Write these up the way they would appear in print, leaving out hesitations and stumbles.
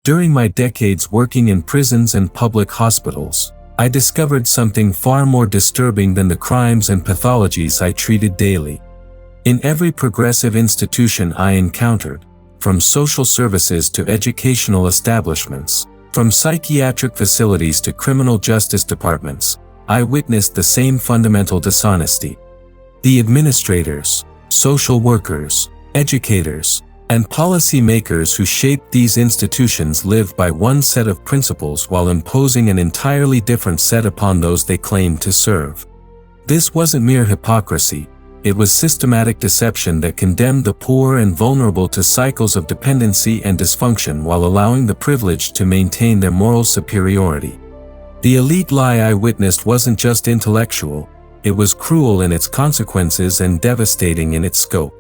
During my decades working in prisons and public hospitals, I discovered something far more disturbing than the crimes and pathologies I treated daily. In every progressive institution I encountered, from social services to educational establishments, from psychiatric facilities to criminal justice departments, I witnessed the same fundamental dishonesty. The administrators, social workers, educators, and policymakers who shaped these institutions lived by one set of principles while imposing an entirely different set upon those they claimed to serve. This wasn't mere hypocrisy. It was systematic deception that condemned the poor and vulnerable to cycles of dependency and dysfunction while allowing the privileged to maintain their moral superiority. The elite lie I witnessed wasn't just intellectual, it was cruel in its consequences and devastating in its scope.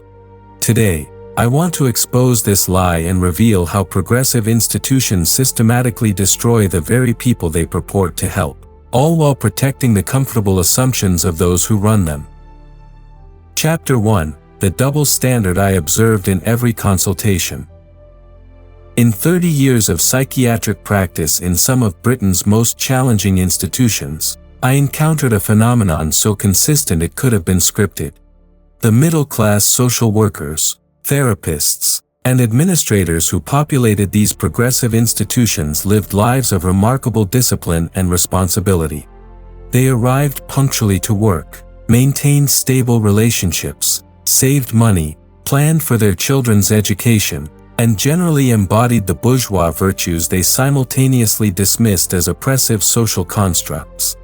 Today, I want to expose this lie and reveal how progressive institutions systematically destroy the very people they purport to help, all while protecting the comfortable assumptions of those who run them. Chapter 1: The Double Standard I Observed in Every Consultation. In 30 years of psychiatric practice in some of Britain's most challenging institutions, I encountered a phenomenon so consistent it could have been scripted. The middle-class social workers, therapists, and administrators who populated these progressive institutions lived lives of remarkable discipline and responsibility. They arrived punctually to work, maintained stable relationships, saved money, planned for their children's education, and generally embodied the bourgeois virtues they simultaneously dismissed as oppressive social constructs.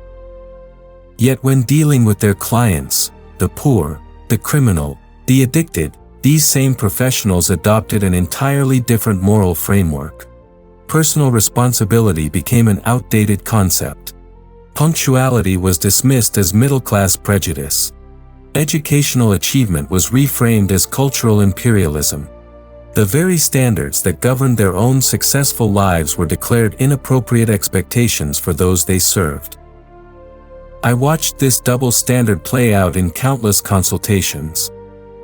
Yet when dealing with their clients, the poor, the criminal, the addicted, these same professionals adopted an entirely different moral framework. Personal responsibility became an outdated concept. Punctuality was dismissed as middle-class prejudice. Educational achievement was reframed as cultural imperialism. The very standards that governed their own successful lives were declared inappropriate expectations for those they served. I watched this double standard play out in countless consultations.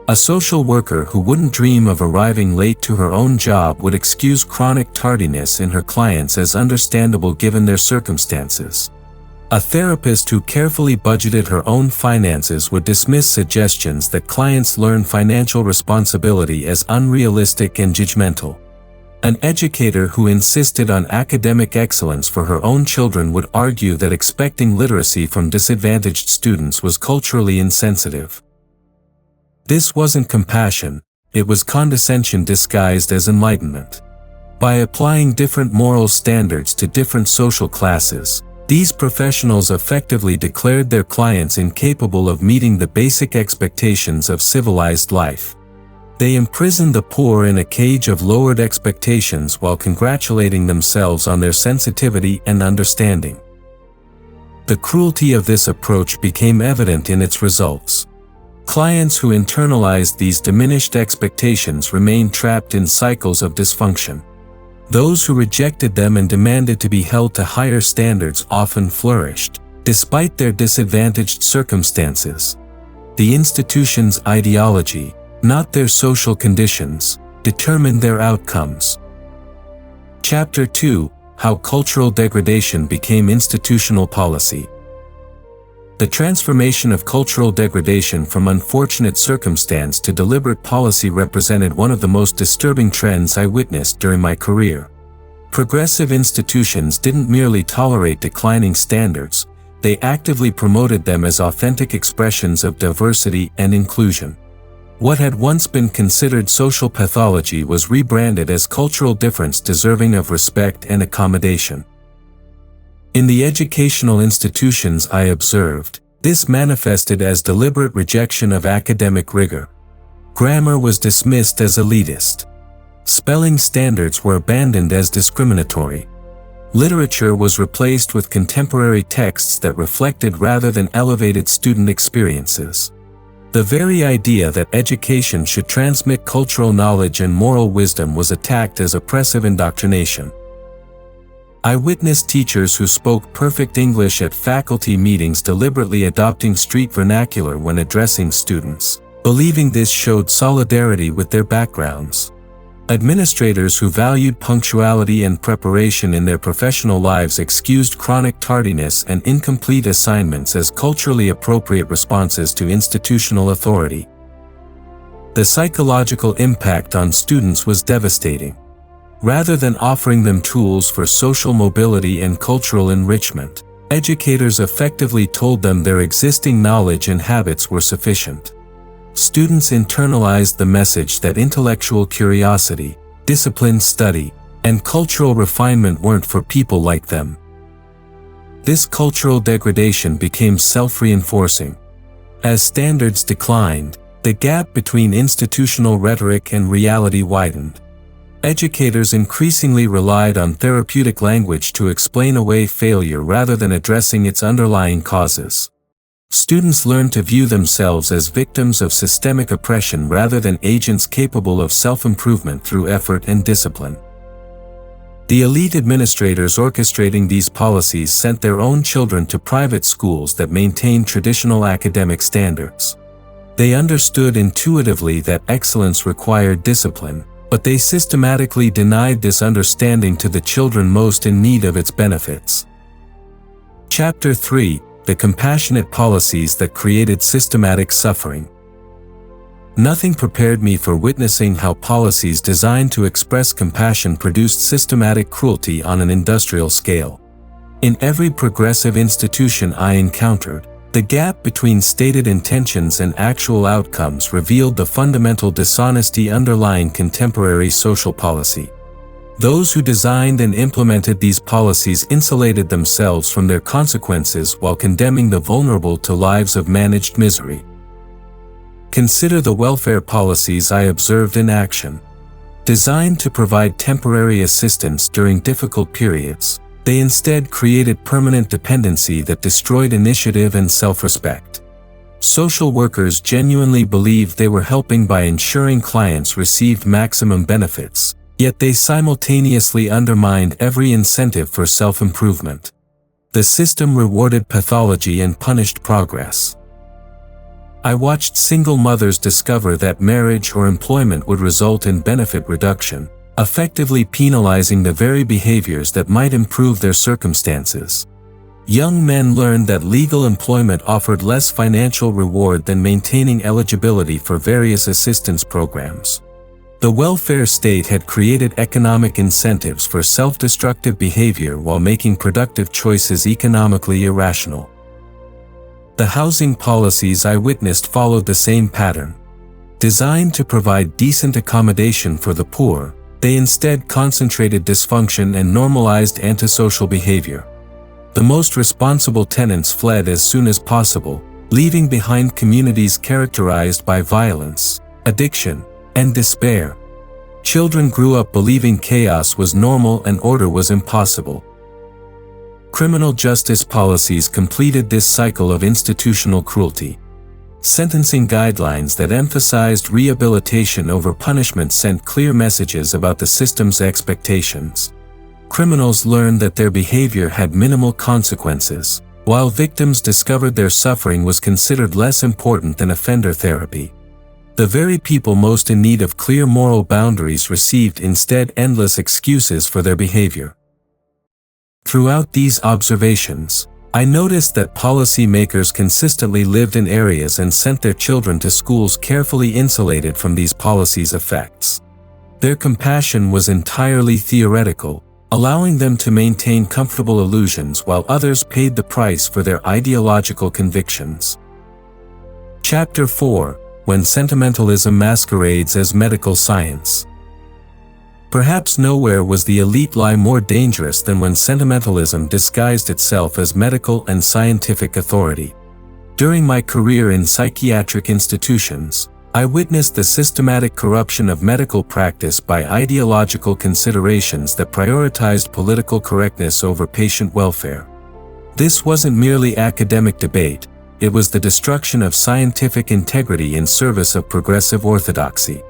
A social worker who wouldn't dream of arriving late to her own job would excuse chronic tardiness in her clients as understandable given their circumstances. A therapist who carefully budgeted her own finances would dismiss suggestions that clients learn financial responsibility as unrealistic and judgmental. An educator who insisted on academic excellence for her own children would argue that expecting literacy from disadvantaged students was culturally insensitive. This wasn't compassion, it was condescension disguised as enlightenment. By applying different moral standards to different social classes, these professionals effectively declared their clients incapable of meeting the basic expectations of civilized life. They imprisoned the poor in a cage of lowered expectations while congratulating themselves on their sensitivity and understanding. The cruelty of this approach became evident in its results. Clients who internalized these diminished expectations remained trapped in cycles of dysfunction. Those who rejected them and demanded to be held to higher standards often flourished, despite their disadvantaged circumstances. The institution's ideology, not their social conditions, determined their outcomes. Chapter 2: How Cultural Degradation Became Institutional Policy. The transformation of cultural degradation from unfortunate circumstance to deliberate policy represented one of the most disturbing trends I witnessed during my career. Progressive institutions didn't merely tolerate declining standards, they actively promoted them as authentic expressions of diversity and inclusion. What had once been considered social pathology was rebranded as cultural difference deserving of respect and accommodation. In the educational institutions I observed, this manifested as deliberate rejection of academic rigor. Grammar was dismissed as elitist. Spelling standards were abandoned as discriminatory. Literature was replaced with contemporary texts that reflected rather than elevated student experiences. The very idea that education should transmit cultural knowledge and moral wisdom was attacked as oppressive indoctrination. I witnessed teachers who spoke perfect English at faculty meetings deliberately adopting street vernacular when addressing students, believing this showed solidarity with their backgrounds. Administrators who valued punctuality and preparation in their professional lives excused chronic tardiness and incomplete assignments as culturally appropriate responses to institutional authority. The psychological impact on students was devastating. Rather than offering them tools for social mobility and cultural enrichment, educators effectively told them their existing knowledge and habits were sufficient. Students internalized the message that intellectual curiosity, disciplined study, and cultural refinement weren't for people like them. This cultural degradation became self-reinforcing. As standards declined, the gap between institutional rhetoric and reality widened. Educators increasingly relied on therapeutic language to explain away failure rather than addressing its underlying causes. Students learned to view themselves as victims of systemic oppression rather than agents capable of self-improvement through effort and discipline. The elite administrators orchestrating these policies sent their own children to private schools that maintained traditional academic standards. They understood intuitively that excellence required discipline, but they systematically denied this understanding to the children most in need of its benefits. Chapter 3: The compassionate policies that created systematic suffering. Nothing prepared me for witnessing how policies designed to express compassion produced systematic cruelty on an industrial scale. In every progressive institution I encountered, the gap between stated intentions and actual outcomes revealed the fundamental dishonesty underlying contemporary social policy. Those who designed and implemented these policies insulated themselves from their consequences while condemning the vulnerable to lives of managed misery. Consider the welfare policies I observed in action. Designed to provide temporary assistance during difficult periods, they instead created permanent dependency that destroyed initiative and self-respect. Social workers genuinely believed they were helping by ensuring clients received maximum benefits, yet they simultaneously undermined every incentive for self-improvement. The system rewarded pathology and punished progress. I watched single mothers discover that marriage or employment would result in benefit reduction, effectively penalizing the very behaviors that might improve their circumstances. Young men learned that legal employment offered less financial reward than maintaining eligibility for various assistance programs. The welfare state had created economic incentives for self-destructive behavior while making productive choices economically irrational. The housing policies I witnessed followed the same pattern. Designed to provide decent accommodation for the poor, they instead concentrated dysfunction and normalized antisocial behavior. The most responsible tenants fled as soon as possible, leaving behind communities characterized by violence, addiction, and despair. Children grew up believing chaos was normal and order was impossible. Criminal justice policies completed this cycle of institutional cruelty. Sentencing guidelines that emphasized rehabilitation over punishment sent clear messages about the system's expectations. Criminals learned that their behavior had minimal consequences, while victims discovered their suffering was considered less important than offender therapy. The very people most in need of clear moral boundaries received instead endless excuses for their behavior. Throughout these observations, I noticed that policymakers consistently lived in areas and sent their children to schools carefully insulated from these policies' effects. Their compassion was entirely theoretical, allowing them to maintain comfortable illusions while others paid the price for their ideological convictions. Chapter 4: When Sentimentalism Masquerades as Medical Science. Perhaps nowhere was the elite lie more dangerous than when sentimentalism disguised itself as medical and scientific authority. During my career in psychiatric institutions, I witnessed the systematic corruption of medical practice by ideological considerations that prioritized political correctness over patient welfare. This wasn't merely academic debate, it was the destruction of scientific integrity in service of progressive orthodoxy.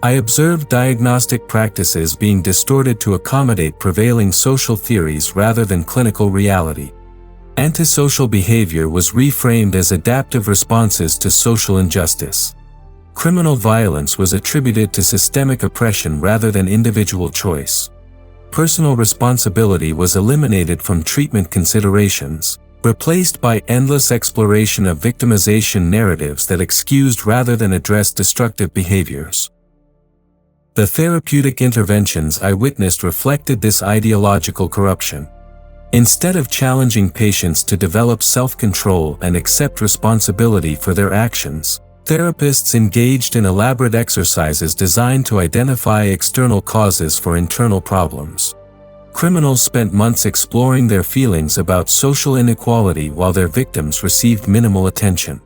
I observed diagnostic practices being distorted to accommodate prevailing social theories rather than clinical reality. Antisocial behavior was reframed as adaptive responses to social injustice. criminal violence was attributed to systemic oppression rather than individual choice. Personal responsibility was eliminated from treatment considerations, replaced by endless exploration of victimization narratives that excused rather than addressed destructive behaviors. The therapeutic interventions I witnessed reflected this ideological corruption. Instead of challenging patients to develop self-control and accept responsibility for their actions, therapists engaged in elaborate exercises designed to identify external causes for internal problems. Criminals spent months exploring their feelings about social inequality while their victims received minimal attention.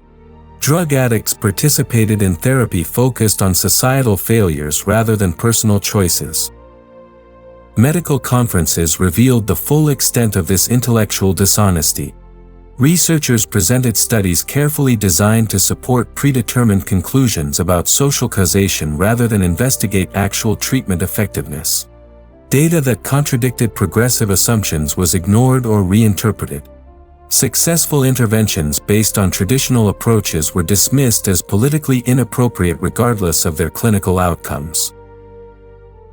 Drug addicts participated in therapy focused on societal failures rather than personal choices. Medical conferences revealed the full extent of this intellectual dishonesty. Researchers presented studies carefully designed to support predetermined conclusions about social causation rather than investigate actual treatment effectiveness. Data that contradicted progressive assumptions was ignored or reinterpreted. Successful interventions based on traditional approaches were dismissed as politically inappropriate regardless of their clinical outcomes.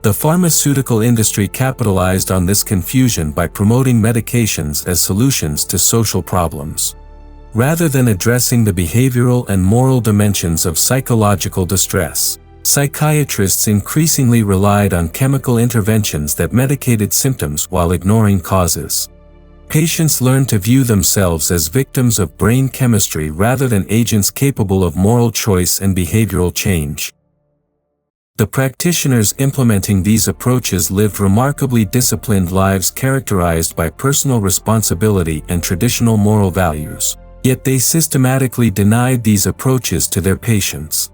The pharmaceutical industry capitalized on this confusion by promoting medications as solutions to social problems. Rather than addressing the behavioral and moral dimensions of psychological distress, psychiatrists increasingly relied on chemical interventions that medicated symptoms while ignoring causes. Patients learned to view themselves as victims of brain chemistry rather than agents capable of moral choice and behavioral change. The practitioners implementing these approaches lived remarkably disciplined lives characterized by personal responsibility and traditional moral values, yet they systematically denied these approaches to their patients.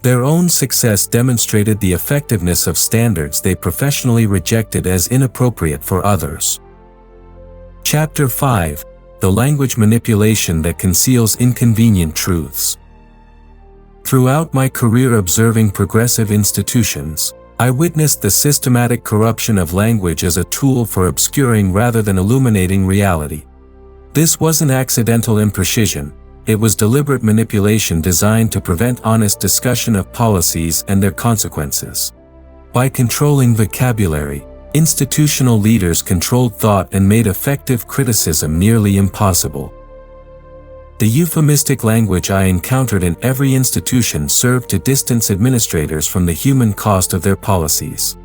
Their own success demonstrated the effectiveness of standards they professionally rejected as inappropriate for others. Chapter 5: The Language Manipulation That Conceals Inconvenient Truths. Throughout my career observing progressive institutions, I witnessed the systematic corruption of language as a tool for obscuring rather than illuminating reality. This wasn't accidental imprecision, it was deliberate manipulation designed to prevent honest discussion of policies and their consequences. By controlling vocabulary, institutional leaders controlled thought and made effective criticism nearly impossible. The euphemistic language I encountered in every institution served to distance administrators from the human cost of their policies.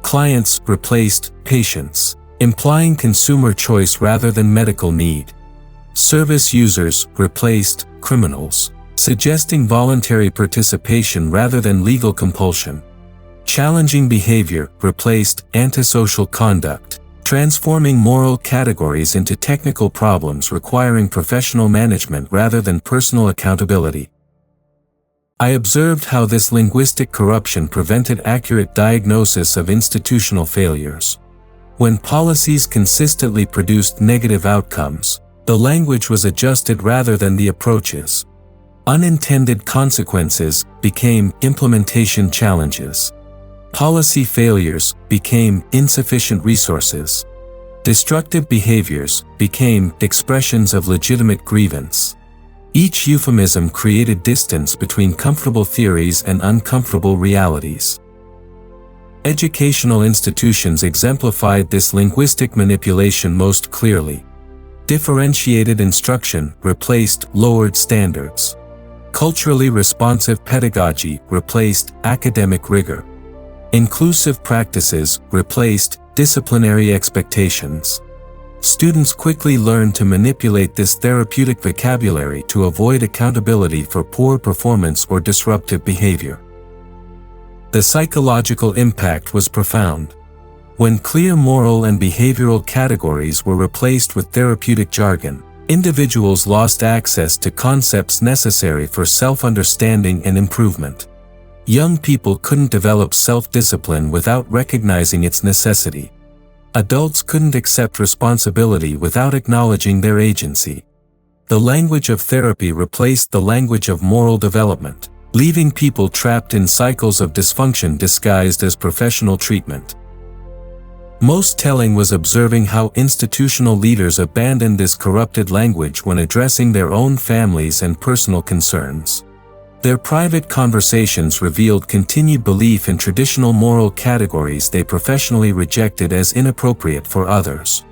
Clients replaced patients, implying consumer choice rather than medical need. Service users replaced criminals, suggesting voluntary participation rather than legal compulsion. Challenging behavior replaced antisocial conduct, transforming moral categories into technical problems requiring professional management rather than personal accountability. I observed how this linguistic corruption prevented accurate diagnosis of institutional failures. When policies consistently produced negative outcomes, the language was adjusted rather than the approaches. Unintended consequences became implementation challenges. Policy failures became insufficient resources. Destructive behaviors became expressions of legitimate grievance. Each euphemism created distance between comfortable theories and uncomfortable realities. Educational institutions exemplified this linguistic manipulation most clearly. Differentiated instruction replaced lowered standards. Culturally responsive pedagogy replaced academic rigor. Inclusive practices replaced disciplinary expectations. Students quickly learned to manipulate this therapeutic vocabulary to avoid accountability for poor performance or disruptive behavior. The psychological impact was profound. When clear moral and behavioral categories were replaced with therapeutic jargon, individuals lost access to concepts necessary for self-understanding and improvement. Young people couldn't develop self-discipline without recognizing its necessity. Adults couldn't accept responsibility without acknowledging their agency. The language of therapy replaced the language of moral development, leaving people trapped in cycles of dysfunction disguised as professional treatment. Most telling was observing how institutional leaders abandoned this corrupted language when addressing their own families and personal concerns. Their private conversations revealed continued belief in traditional moral categories they professionally rejected as inappropriate for others.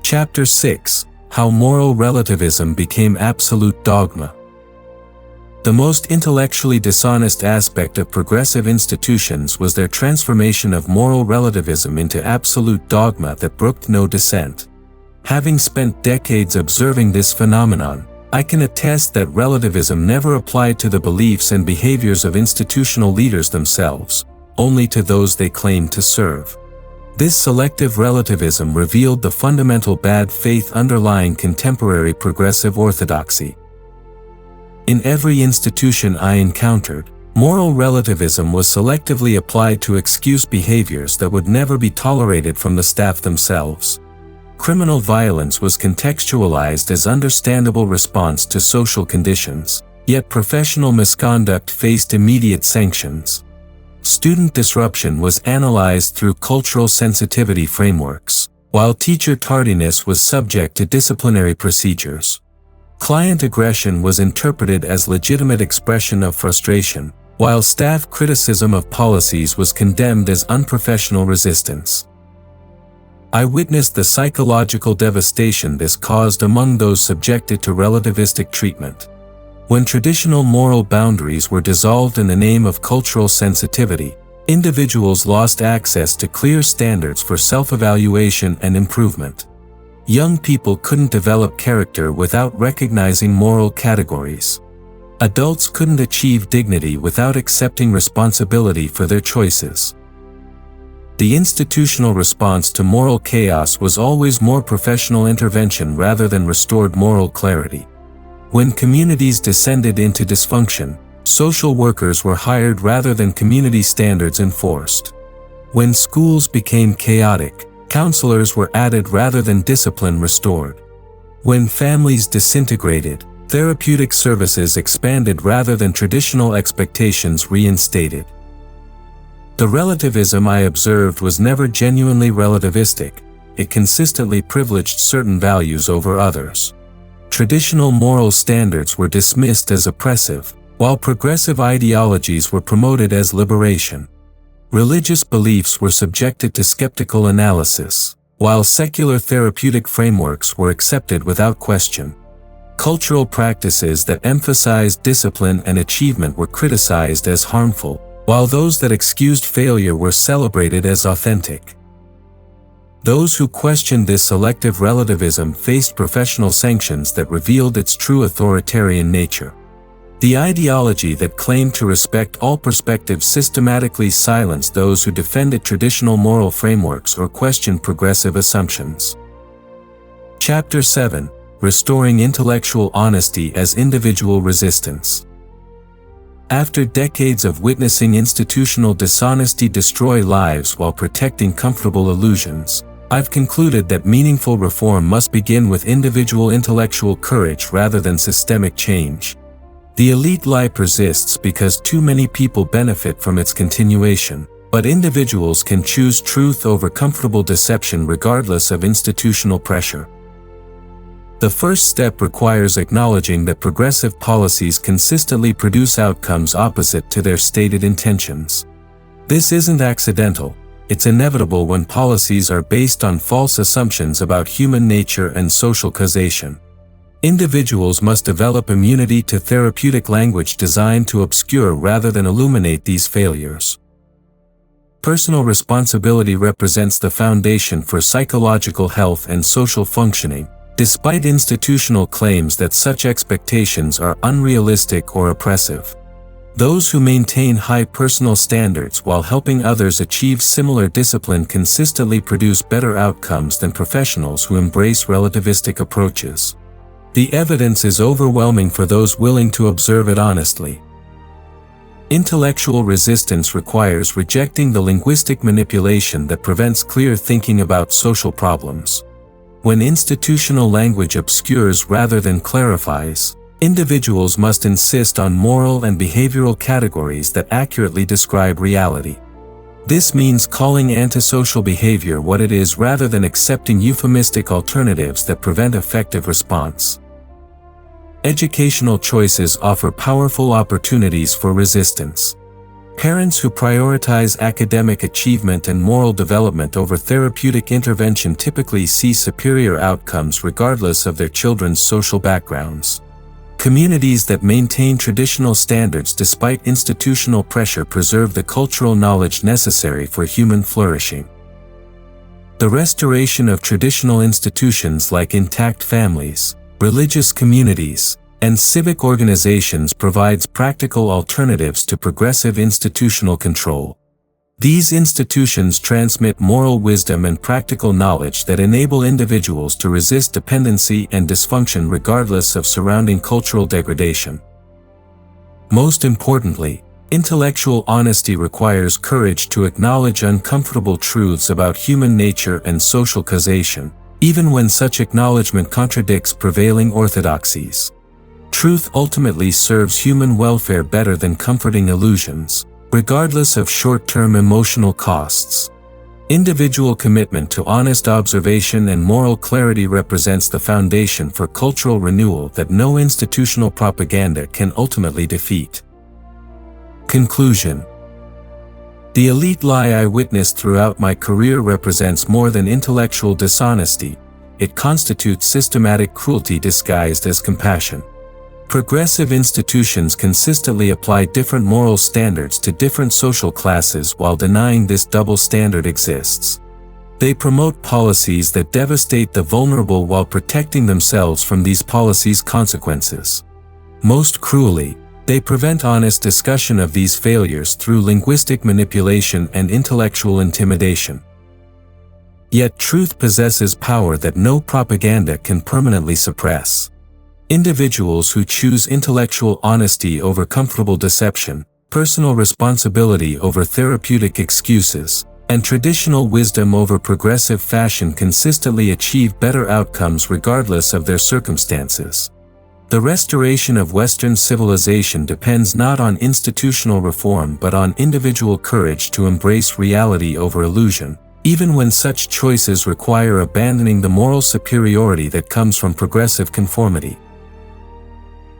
Chapter 6: How Moral Relativism Became Absolute Dogma. The most intellectually dishonest aspect of progressive institutions was their transformation of moral relativism into absolute dogma that brooked no dissent. Having spent decades observing this phenomenon, I can attest that relativism never applied to the beliefs and behaviors of institutional leaders themselves, only to those they claimed to serve. This selective relativism revealed the fundamental bad faith underlying contemporary progressive orthodoxy. In every institution I encountered, moral relativism was selectively applied to excuse behaviors that would never be tolerated from the staff themselves. Criminal violence was contextualized as understandable response to social conditions, yet professional misconduct faced immediate sanctions. Student disruption was analyzed through cultural sensitivity frameworks, while teacher tardiness was subject to disciplinary procedures. Client aggression was interpreted as legitimate expression of frustration, while staff criticism of policies was condemned as unprofessional resistance. I witnessed the psychological devastation this caused among those subjected to relativistic treatment. When traditional moral boundaries were dissolved in the name of cultural sensitivity, individuals lost access to clear standards for self-evaluation and improvement. Young people couldn't develop character without recognizing moral categories. Adults couldn't achieve dignity without accepting responsibility for their choices. The institutional response to moral chaos was always more professional intervention rather than restored moral clarity. When communities descended into dysfunction, social workers were hired rather than community standards enforced. When schools became chaotic, counselors were added rather than discipline restored. When families disintegrated, therapeutic services expanded rather than traditional expectations reinstated. The relativism I observed was never genuinely relativistic. It consistently privileged certain values over others. Traditional moral standards were dismissed as oppressive, while progressive ideologies were promoted as liberation. Religious beliefs were subjected to skeptical analysis, while secular therapeutic frameworks were accepted without question. Cultural practices that emphasized discipline and achievement were criticized as harmful, while those that excused failure were celebrated as authentic. Those who questioned this selective relativism faced professional sanctions that revealed its true authoritarian nature. The ideology that claimed to respect all perspectives systematically silenced those who defended traditional moral frameworks or questioned progressive assumptions. Chapter 7: Restoring Intellectual Honesty as Individual Resistance. After decades of witnessing institutional dishonesty destroy lives while protecting comfortable illusions, I've concluded that meaningful reform must begin with individual intellectual courage rather than systemic change. The elite lie persists because too many people benefit from its continuation, but individuals can choose truth over comfortable deception regardless of institutional pressure. The first step requires acknowledging that progressive policies consistently produce outcomes opposite to their stated intentions. This isn't accidental, it's inevitable when policies are based on false assumptions about human nature and social causation. Individuals must develop immunity to therapeutic language designed to obscure rather than illuminate these failures. Personal responsibility represents the foundation for psychological health and social functioning, despite institutional claims that such expectations are unrealistic or oppressive. Those who maintain high personal standards while helping others achieve similar discipline consistently produce better outcomes than professionals who embrace relativistic approaches. The evidence is overwhelming for those willing to observe it honestly. Intellectual resistance requires rejecting the linguistic manipulation that prevents clear thinking about social problems. When institutional language obscures rather than clarifies, individuals must insist on moral and behavioral categories that accurately describe reality. This means calling antisocial behavior what it is rather than accepting euphemistic alternatives that prevent effective response. Educational choices offer powerful opportunities for resistance. Parents who prioritize academic achievement and moral development over therapeutic intervention typically see superior outcomes regardless of their children's social backgrounds. Communities that maintain traditional standards despite institutional pressure preserve the cultural knowledge necessary for human flourishing. The restoration of traditional institutions like intact families, religious communities, and civic organizations provides practical alternatives to progressive institutional control. These institutions transmit moral wisdom and practical knowledge that enable individuals to resist dependency and dysfunction regardless of surrounding cultural degradation. Most importantly, intellectual honesty requires courage to acknowledge uncomfortable truths about human nature and social causation, even when such acknowledgement contradicts prevailing orthodoxies. Truth ultimately serves human welfare better than comforting illusions, regardless of short-term emotional costs. Individual commitment to honest observation and moral clarity represents the foundation for cultural renewal that no institutional propaganda can ultimately defeat. Conclusion. The elite lie I witnessed throughout my career represents more than intellectual dishonesty. It constitutes systematic cruelty disguised as compassion. Progressive institutions consistently apply different moral standards to different social classes while denying this double standard exists. They promote policies that devastate the vulnerable while protecting themselves from these policies' consequences. Most cruelly, they prevent honest discussion of these failures through linguistic manipulation and intellectual intimidation. Yet truth possesses power that no propaganda can permanently suppress. Individuals who choose intellectual honesty over comfortable deception, personal responsibility over therapeutic excuses, and traditional wisdom over progressive fashion consistently achieve better outcomes regardless of their circumstances. The restoration of Western civilization depends not on institutional reform but on individual courage to embrace reality over illusion, even when such choices require abandoning the moral superiority that comes from progressive conformity.